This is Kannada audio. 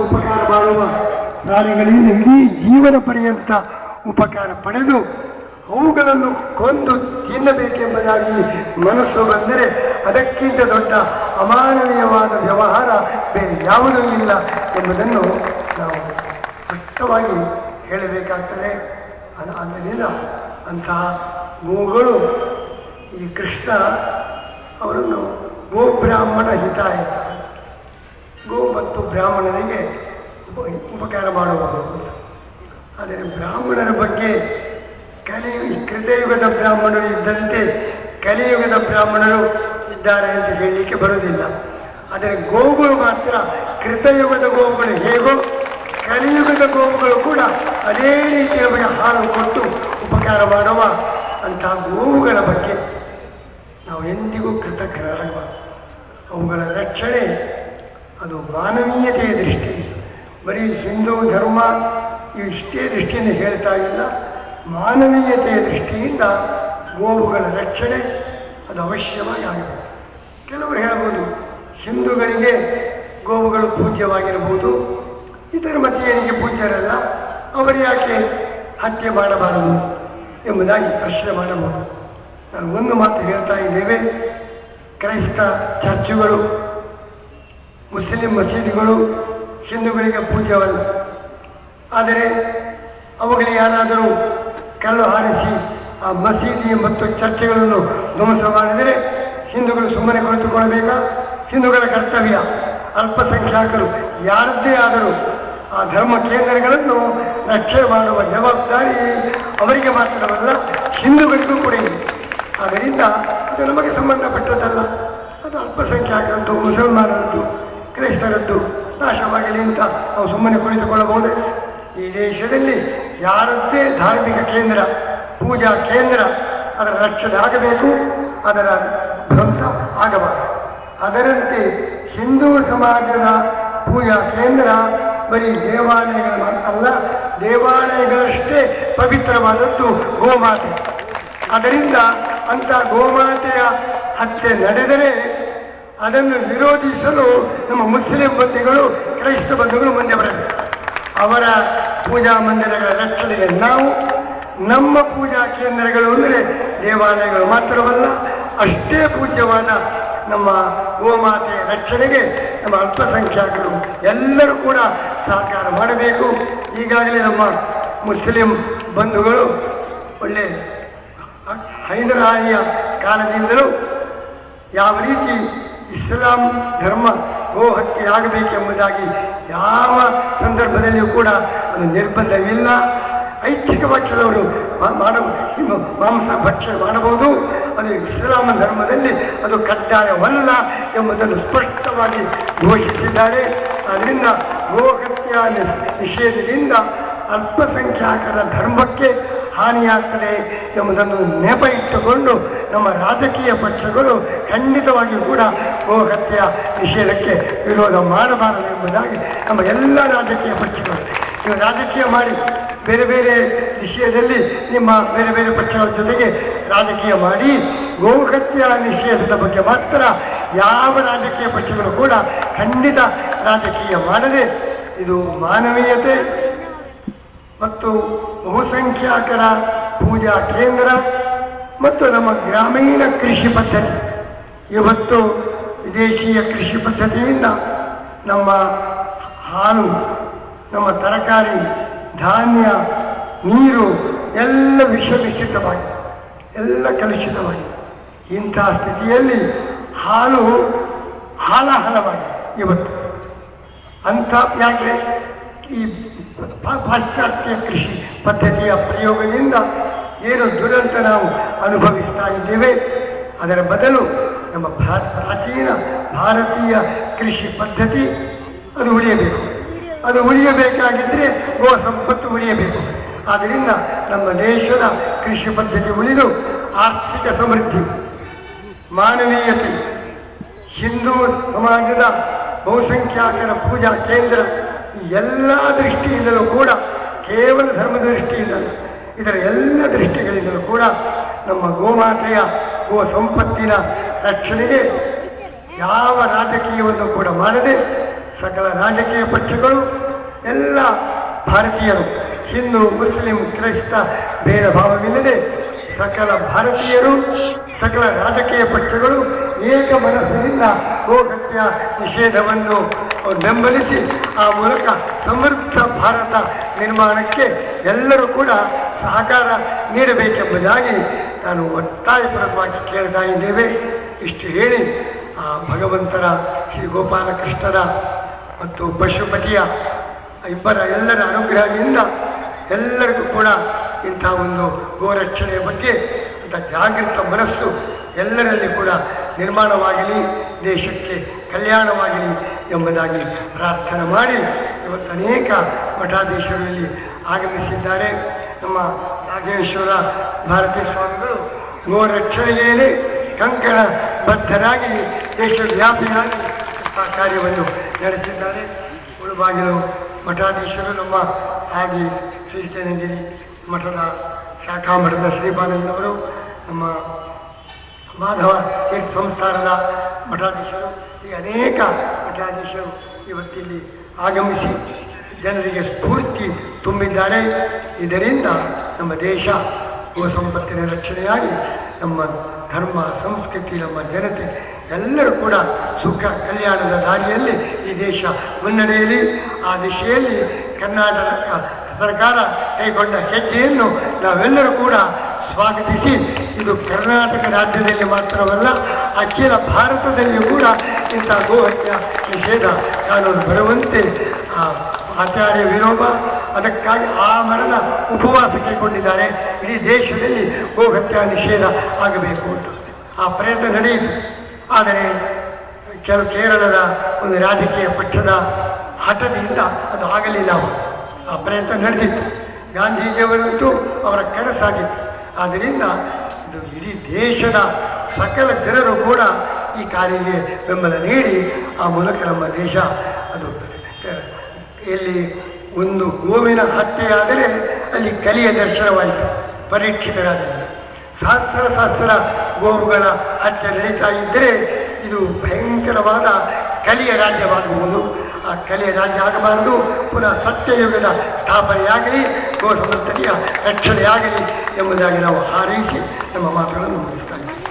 ಉಪಕಾರ ಮಾಡುವ ಪ್ರಾಣಿಗಳಿಂದ ಇಡೀ ಜೀವನ ಪರ್ಯಂತ ಉಪಕಾರ ಪಡೆದು ಅವುಗಳನ್ನು ಕೊಂದು ತಿನ್ನಬೇಕೆಂಬುದಾಗಿ ಮನಸ್ಸು ಬಂದರೆ ಅದಕ್ಕಿಂತ ದೊಡ್ಡ ಅಮಾನವೀಯವಾದ ವ್ಯವಹಾರ ಬೇರೆ ಯಾವುದೂ ಇಲ್ಲ ಎಂಬುದನ್ನು ನಾವು ಸ್ಪಷ್ಟವಾಗಿ ಹೇಳಬೇಕಾಗ್ತದೆ. ಆದ್ದರಿಂದ ಅಂತಹ ಗೋಗಳು ಈ ಕೃಷ್ಣ ಅವರನ್ನು ಗೋಬ್ರಾಹ್ಮಣ ಹಿತಾಯ, ಗೋ ಮತ್ತು ಬ್ರಾಹ್ಮಣರಿಗೆ ಉಪಕಾರ ಮಾಡುವುದು ಅಂತ. ಆದರೆ ಬ್ರಾಹ್ಮಣರ ಬಗ್ಗೆ ಕೃತಯುಗದ ಬ್ರಾಹ್ಮಣರು ಇದ್ದಂತೆ ಕಲಿಯುಗದ ಬ್ರಾಹ್ಮಣರು ಇದ್ದಾರೆ ಅಂತ ಹೇಳಲಿಕ್ಕೆ ಬರುವುದಿಲ್ಲ. ಆದರೆ ಗೋವುಗಳು ಮಾತ್ರ ಕೃತಯುಗದ ಗೋವುಗಳು ಹೇಗೋ ಕಲಿಯುಗದ ಗೋವುಗಳು ಕೂಡ ಅದೇ ರೀತಿಯ ಹಾಲು ಕೊಟ್ಟು ಉಪಕಾರ ಮಾಡುವ ಅಂತಹ ಗೋವುಗಳ ಬಗ್ಗೆ ನಾವು ಎಂದಿಗೂ ಕೃತಜ್ಞರಾಗಬಾರದು. ಅವುಗಳ ರಕ್ಷಣೆ ಅದು ಮಾನವೀಯತೆಯ ದೃಷ್ಟಿಯಿಂದ, ಬರೀ ಹಿಂದೂ ಧರ್ಮ ಇಷ್ಟೇ ದೃಷ್ಟಿಯಿಂದ ಹೇಳ್ತಾ ಇಲ್ಲ, ಮಾನವೀಯತೆಯ ದೃಷ್ಟಿಯಿಂದ ಗೋವುಗಳ ರಕ್ಷಣೆ ಅದು ಅವಶ್ಯವಾಗಿ ಆಗಬೇಕು. ಕೆಲವರು ಹೇಳ್ಬೋದು ಹಿಂದೂಗಳಿಗೆ ಗೋವುಗಳು ಪೂಜ್ಯವಾಗಿರಬಹುದು, ಇತರ ಮತೀಯರಿಗೆ ಪೂಜ್ಯರಲ್ಲ, ಅವರು ಯಾಕೆ ಹತ್ಯೆ ಮಾಡಬಾರದು ಎಂಬುದಾಗಿ ಪ್ರಶ್ನೆ ಮಾಡಬಹುದು. ನಾನು ಒಂದು ಮಾತು ಹೇಳ್ತಾ ಇದ್ದೇವೆ, ಕ್ರೈಸ್ತ ಚರ್ಚುಗಳು, ಮುಸ್ಲಿಂ ಮಸೀದಿಗಳು ಹಿಂದೂಗಳಿಗೆ ಪೂಜ್ಯವಲ್ಲ. ಆದರೆ ಅವುಗಳಿಗೆ ಯಾರಾದರೂ ಕಲ್ಲು ಹಾರಿಸಿ ಆ ಮಸೀದಿ ಮತ್ತು ಚರ್ಚೆಗಳನ್ನು ಧ್ವಂಸ ಮಾಡಿದರೆ ಹಿಂದೂಗಳು ಸುಮ್ಮನೆ ಕುಳಿತುಕೊಳ್ಳಬೇಕಾ? ಹಿಂದೂಗಳ ಕರ್ತವ್ಯ. ಅಲ್ಪಸಂಖ್ಯಾತರು ಯಾರದ್ದೇ ಆದರೂ ಆ ಧರ್ಮ ಕೇಂದ್ರಗಳನ್ನು ರಕ್ಷಣೆ ಮಾಡುವ ಜವಾಬ್ದಾರಿ ಅವರಿಗೆ ಮಾತ್ರವಲ್ಲ, ಹಿಂದೂಗಳಿಗೂ ಕೂಡ ಇದೆ. ಆದ್ದರಿಂದ ಅದು ನಮಗೆ ಸಂಬಂಧಪಟ್ಟದ್ದಲ್ಲ, ಅದು ಅಲ್ಪಸಂಖ್ಯಾತರದ್ದು, ಮುಸಲ್ಮಾನರದ್ದು, ಕ್ರೈಸ್ತರದ್ದು ನಾಶವಾಗಲಿ ಅಂತ ನಾವು ಸುಮ್ಮನೆ ಕುಳಿತುಕೊಳ್ಳಬಹುದೇ? ಈ ದೇಶದಲ್ಲಿ ಯಾರದ್ದೇ ಧಾರ್ಮಿಕ ಕೇಂದ್ರ, ಪೂಜಾ ಕೇಂದ್ರ ಅದರ ರಕ್ಷಣೆ ಆಗಬೇಕು, ಅದರ ಧ್ವಂಸ ಆಗಬಾರದು. ಅದರಂತೆ ಹಿಂದೂ ಸಮಾಜದ ಪೂಜಾ ಕೇಂದ್ರ ಬರೀ ದೇವಾಲಯಗಳ ಅಲ್ಲ, ದೇವಾಲಯಗಳಷ್ಟೇ ಪವಿತ್ರವಾದದ್ದು ಗೋಮಾತೆ. ಅದರಿಂದ ಅಂಥ ಗೋಮಾತೆಯ ಹತ್ಯೆ ನಡೆದರೆ ಅದನ್ನು ವಿರೋಧಿಸಲು ನಮ್ಮ ಮುಸ್ಲಿಂ ಬಂಧುಗಳು, ಕ್ರೈಸ್ತ ಬಂಧುಗಳು ಮುಂದೆ ಬರಬೇಕು. ಅವರ ಪೂಜಾ ಮಂದಿರಗಳ ರಕ್ಷಣೆಗೆ ನಾವು, ನಮ್ಮ ಪೂಜಾ ಕೇಂದ್ರಗಳು ಅಂದರೆ ದೇವಾಲಯಗಳು ಮಾತ್ರವಲ್ಲ, ಅಷ್ಟೇ ಪೂಜ್ಯವಾದ ನಮ್ಮ ಗೋಮಾತೆಯ ರಕ್ಷಣೆಗೆ ನಮ್ಮ ಅಲ್ಪಸಂಖ್ಯಾತರು ಎಲ್ಲರೂ ಕೂಡ ಸಹಕಾರ ಮಾಡಬೇಕು. ಈಗಾಗಲೇ ನಮ್ಮ ಮುಸ್ಲಿಂ ಬಂಧುಗಳು ಒಳ್ಳೆ ಹೈದರಾಲಿಯ ಕಾಲದಿಂದಲೂ ಯಾವ ರೀತಿ ಇಸ್ಲಾಂ ಧರ್ಮ ಗೋ ಹತ್ಯೆ ಆಗಬೇಕೆಂಬುದಾಗಿ ಯಾವ ಸಂದರ್ಭದಲ್ಲಿಯೂ ಕೂಡ ಅದು ನಿರ್ಬಂಧವಿಲ್ಲ. ಐಚ್ಛಿಕವಾಗಿ ಕೆಲವರು ಮಾಂಸ ಭಕ್ಷಣೆ ಮಾಡಬಹುದು, ಅದು ಇಸ್ಲಾಂ ಧರ್ಮದಲ್ಲಿ ಅದು ಕಡ್ಡಾಯವಲ್ಲ ಎಂಬುದನ್ನು ಸ್ಪಷ್ಟವಾಗಿ ಘೋಷಿಸಿದ್ದಾರೆ. ಆದ್ದರಿಂದ ಗೋಹತ್ಯೆ ನಿಷೇಧದಿಂದ ಅಲ್ಪಸಂಖ್ಯಾತರ ಧರ್ಮಕ್ಕೆ ಹಾನಿಯಾಗ್ತದೆ ಎಂಬುದನ್ನು ನೆಪ ಇಟ್ಟುಕೊಂಡು ನಮ್ಮ ರಾಜಕೀಯ ಪಕ್ಷಗಳು ಖಂಡಿತವಾಗಿಯೂ ಕೂಡ ಗೋಹತ್ಯೆಯ ನಿಷೇಧಕ್ಕೆ ವಿರೋಧ ಮಾಡಬಾರದು ಎಂಬುದಾಗಿ ನಮ್ಮ ಎಲ್ಲ ರಾಜಕೀಯ ಪಕ್ಷಗಳು, ನೀವು ರಾಜಕೀಯ ಮಾಡಿ ಬೇರೆ ಬೇರೆ ವಿಷಯದಲ್ಲಿ ನಿಮ್ಮ ಬೇರೆ ಬೇರೆ ಪಕ್ಷಗಳ ಜೊತೆಗೆ ರಾಜಕೀಯ ಮಾಡಿ, ಗೋಹತ್ಯೆಯ ನಿಷೇಧದ ಬಗ್ಗೆ ಮಾತ್ರ ಯಾವ ರಾಜಕೀಯ ಪಕ್ಷಗಳು ಕೂಡ ಖಂಡಿತ ರಾಜಕೀಯ ಮಾಡದೆ, ಇದು ಮಾನವೀಯತೆ ಮತ್ತು ಬಹುಸಂಖ್ಯಾತರ ಪೂಜಾ ಕೇಂದ್ರ ಮತ್ತು ನಮ್ಮ ಗ್ರಾಮೀಣ ಕೃಷಿ ಪದ್ಧತಿ. ಇವತ್ತು ವಿದೇಶೀಯ ಕೃಷಿ ಪದ್ಧತಿಯಿಂದ ನಮ್ಮ ಹಾಲು, ನಮ್ಮ ತರಕಾರಿ, ಧಾನ್ಯ, ನೀರು ಎಲ್ಲ ವಿಷ ಮಿಶ್ರಿತವಾಗಿದೆ, ಎಲ್ಲ ಕಲುಷಿತವಾಗಿದೆ. ಇಂತಹ ಸ್ಥಿತಿಯಲ್ಲಿ ಹಾಲು ಹಾಲಾಹಲವಾಗಿದೆ ಇವತ್ತು. ಅಂಥ ಯಾಕೆ ಈ ಪಾಶ್ಚಾತ್ಯ ಕೃಷಿ ಪದ್ಧತಿಯ ಪ್ರಯೋಗದಿಂದ ಏನು ದುರಂತ ನಾವು ಅನುಭವಿಸ್ತಾ ಇದ್ದೇವೆ, ಅದರ ಬದಲು ನಮ್ಮ ಪ್ರಾಚೀನ ಭಾರತೀಯ ಕೃಷಿ ಪದ್ಧತಿ ಅದು ಉಳಿಯಬೇಕು. ಅದು ಉಳಿಯಬೇಕಾಗಿದ್ದರೆ ಗೋ ಸಂಪತ್ತು ಉಳಿಯಬೇಕು. ಆದ್ದರಿಂದ ನಮ್ಮ ದೇಶದ ಕೃಷಿ ಪದ್ಧತಿ ಉಳಿದು ಆರ್ಥಿಕ ಸಮೃದ್ಧಿ, ಮಾನವೀಯತೆ, ಹಿಂದೂ ಸಮಾಜದ ಬಹುಸಂಖ್ಯಾತರ ಪೂಜಾ ಕೇಂದ್ರ, ಈ ಎಲ್ಲ ದೃಷ್ಟಿಯಿಂದಲೂ ಕೂಡ, ಕೇವಲ ಧರ್ಮದ ದೃಷ್ಟಿಯಿಂದಲೂ ಇದರ ಎಲ್ಲ ದೃಷ್ಟಿಗಳಿಂದಲೂ ಕೂಡ ನಮ್ಮ ಗೋಮಾತೆಯ ಗೋ ಸಂಪತ್ತಿನ ರಕ್ಷಣೆಗೆ ಯಾವ ರಾಜಕೀಯವನ್ನು ಕೂಡ ಮಾಡದೆ ಸಕಲ ರಾಜಕೀಯ ಪಕ್ಷಗಳು ಎಲ್ಲ ಭಾರತೀಯರು ಹಿಂದೂ ಮುಸ್ಲಿಂ ಕ್ರೈಸ್ತ ಭೇದ ಭಾವವಿಲ್ಲದೆ ಸಕಲ ಭಾರತೀಯರು ಸಕಲ ರಾಜಕೀಯ ಪಕ್ಷಗಳು ಏಕ ಮನಸ್ಸಿನಿಂದ ಗೋಹತ್ಯ ನಿಷೇಧವನ್ನು ಬೆಂಬಲಿಸಿ ಆ ಮೂಲಕ ಸಮೃದ್ಧ ಭಾರತ ನಿರ್ಮಾಣಕ್ಕೆ ಎಲ್ಲರೂ ಕೂಡ ಸಹಕಾರ ನೀಡಬೇಕೆಂಬುದಾಗಿ ನಾನು ಒತ್ತಾಯಪೂರ್ವಕವಾಗಿ ಕೇಳ್ತಾ ಇದ್ದೇವೆ. ಇಷ್ಟು ಹೇಳಿ ಆ ಭಗವಂತರ ಶ್ರೀ ಗೋಪಾಲಕೃಷ್ಣರ ಮತ್ತು ಪಶುಪತಿಯ ಎಲ್ಲರ ಅನುಗ್ರಹದಿಂದ ಎಲ್ಲರಿಗೂ ಕೂಡ ಇಂಥ ಒಂದು ಗೋರಕ್ಷಣೆಯ ಬಗ್ಗೆ ಅಂತ ಜಾಗೃತ ಮನಸ್ಸು ಎಲ್ಲರಲ್ಲಿ ಕೂಡ ನಿರ್ಮಾಣವಾಗಲಿ, ದೇಶಕ್ಕೆ ಕಲ್ಯಾಣವಾಗಲಿ ಎಂಬುದಾಗಿ ಪ್ರಾರ್ಥನೆ ಮಾಡಿ ಇವತ್ತು ಅನೇಕ ಮಠಾಧೀಶರು ಇಲ್ಲಿ ಆಗಮಿಸಿದ್ದಾರೆ. ನಮ್ಮ ನಾಗೇಶ್ವರ ಭಾರತೀ ಸ್ವಾಮಿಗಳು ಗೋರಕ್ಷಣೆಯೇ ಕಂಕಣ ಬದ್ಧರಾಗಿ ದೇಶವ್ಯಾಪಿಯಾಗಿ ಆ ಕಾರ್ಯವನ್ನು ನಡೆಸಿದ್ದಾರೆ. ಮುಳುಬಾಗಿಲು ಮಠಾಧೀಶರು ನಮ್ಮ ಆಗಿ ಶ್ರೀಚನ್ನಗಿರಿ ಮಠದ ಶಾಖಾ ಮಠದ ಶ್ರೀಪಾದಂಗಳವರು, ನಮ್ಮ ಮಾಧವ ತೀರ್ಥ ಸಂಸ್ಥಾನದ ಮಠಾಧೀಶರು, ಈ ಅನೇಕ ಮಠಾಧೀಶರು ಇವತ್ತಿಲ್ಲಿ ಆಗಮಿಸಿ ಜನರಿಗೆ ಸ್ಫೂರ್ತಿ ತುಂಬಿದ್ದಾರೆ. ಇದರಿಂದ ನಮ್ಮ ದೇಶ ಗೋ ಸಂಪತ್ತಿನ ರಕ್ಷಣೆಯಾಗಿ ನಮ್ಮ ಧರ್ಮ ಸಂಸ್ಕೃತಿ ನಮ್ಮ ಜನತೆ ಎಲ್ಲರೂ ಕೂಡ ಸುಖ ಕಲ್ಯಾಣದ ದಾರಿಯಲ್ಲಿ ಈ ದೇಶ ಮುನ್ನಡೆಯಲಿ. ಆ ದಿಶೆಯಲ್ಲಿ ಕರ್ನಾಟಕ ಸರ್ಕಾರ ಕೈಗೊಂಡ ಹೆಜ್ಜೆಯನ್ನು ನಾವೆಲ್ಲರೂ ಕೂಡ ಸ್ವಾಗತಿಸಿ ಇದು ಕರ್ನಾಟಕ ರಾಜ್ಯದಲ್ಲಿ ಮಾತ್ರವಲ್ಲ ಅಖಿಲ ಭಾರತದಲ್ಲಿಯೂ ಕೂಡ ಇಂಥ ಗೋಹತ್ಯ ನಿಷೇಧ ಕಾನೂನು ಬರುವಂತೆ ಆಚಾರ್ಯ ವಿನೋಬ ಅದಕ್ಕಾಗಿ ಆಮರಣ ಉಪವಾಸ ಕೈಗೊಂಡಿದ್ದಾರೆ. ಇಡೀ ದೇಶದಲ್ಲಿ ಗೋಹತ್ಯ ನಿಷೇಧ ಆಗಬೇಕು ಅಂತ ಆ ಪ್ರಯತ್ನ ನಡೆಯಿತು. ಆದರೆ ಕೇರಳದ ಒಂದು ರಾಜಕೀಯ ಪಕ್ಷದ ಹಠದಿಂದ ಅದು ಆಗಲಿಲ್ಲ. ಆ ಪ್ರಯತ್ನ ನಡೆದಿತ್ತು. ಗಾಂಧೀಜಿಯವರಂತೂ ಅವರ ಕನಸಾಗಿತ್ತು. ಆದ್ದರಿಂದ ಇದು ಇಡೀ ದೇಶದ ಸಕಲ ಜನರು ಕೂಡ ಈ ಕಾರ್ಯಕ್ಕೆ ಬೆಂಬಲ ನೀಡಿ ಆ ಮೂಲಕ ನಮ್ಮ ದೇಶ ಅದು ಎಲ್ಲಿ ಒಂದು ಗೋವಿನ ಹತ್ಯೆಯಾದರೆ ಅಲ್ಲಿ ಕಲಿಯ ದರ್ಶನವಾಯಿತು. ಪರೀಕ್ಷಿತ ರಾಜ್ಯದಲ್ಲಿ ಸಹಸ್ರ ಗೋವುಗಳ ಹತ್ಯೆ ನಡೀತಾ ಇದ್ದರೆ ಇದು ಭಯಂಕರವಾದ ಕಲಿಯ ರಾಜ್ಯವಾಗಬಹುದು. ಆ ಕಲಿಯ ರಾಜ್ಯ ಆಗಬಾರದು. ಪುನಃ ಸತ್ಯಯುಗದ ಸ್ಥಾಪನೆಯಾಗಲಿ, ಗೋ ಸಂತತಿಯ ರಕ್ಷಣೆಯಾಗಲಿ ಎಂಬುದಾಗಿ ನಾವು ಹಾರೈಸಿ ನಮ್ಮ ಮಾತುಗಳನ್ನು ಮುಗಿಸ್ತಾ ಇದ್ದೀವಿ.